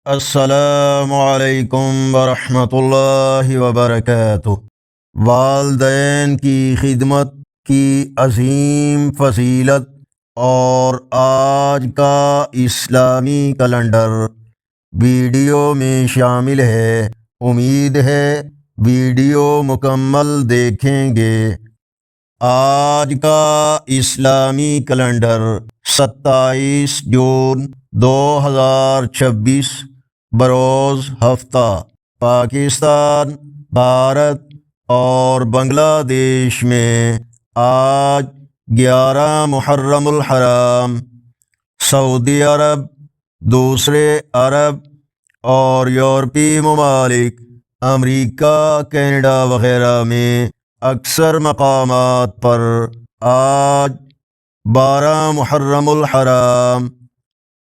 السلام علیکم ورحمۃ اللہ وبرکاتہ۔ والدین کی خدمت کی عظیم فضیلت اور آج کا اسلامی کیلنڈر ویڈیو میں شامل ہے۔ امید ہے ویڈیو مکمل دیکھیں گے۔ آج کا اسلامی کیلنڈر 27 جون 2026 بروز ہفتہ پاکستان، بھارت اور بنگلہ دیش میں آج 11 محرم الحرام، سعودی عرب، دوسرے عرب اور یورپی ممالک، امریکہ، کینیڈا وغیرہ میں اکثر مقامات پر آج 12 محرم الحرام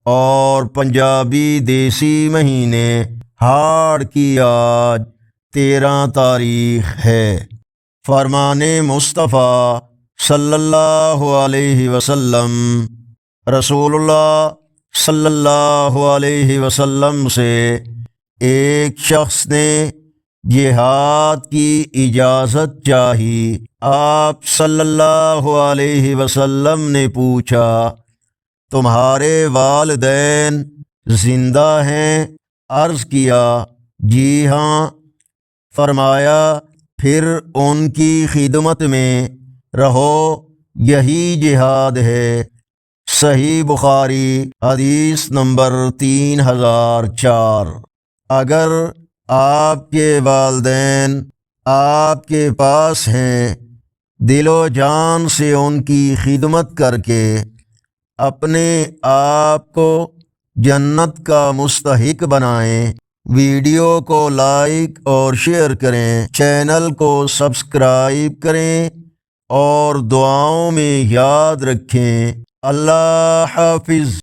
اور پنجابی دیسی مہینے ہاڑ کی آج 13 تاریخ ہے۔ فرمان مصطفیٰ صلی اللہ علیہ وسلم، رسول اللہ صلی اللہ علیہ وسلم سے ایک شخص نے جہاد کی اجازت چاہی۔ آپ صلی اللہ علیہ وسلم نے پوچھا، تمہارے والدین زندہ ہیں؟ عرض کیا، جی ہاں۔ فرمایا، پھر ان کی خدمت میں رہو، یہی جہاد ہے۔ صحیح بخاری، حدیث نمبر 3004۔ اگر آپ کے والدین آپ کے پاس ہیں، دل و جان سے ان کی خدمت کر کے اپنے آپ کو جنت کا مستحق بنائیں۔ ویڈیو کو لائک اور شیئر کریں، چینل کو سبسکرائب کریں اور دعاؤں میں یاد رکھیں۔ اللہ حافظ۔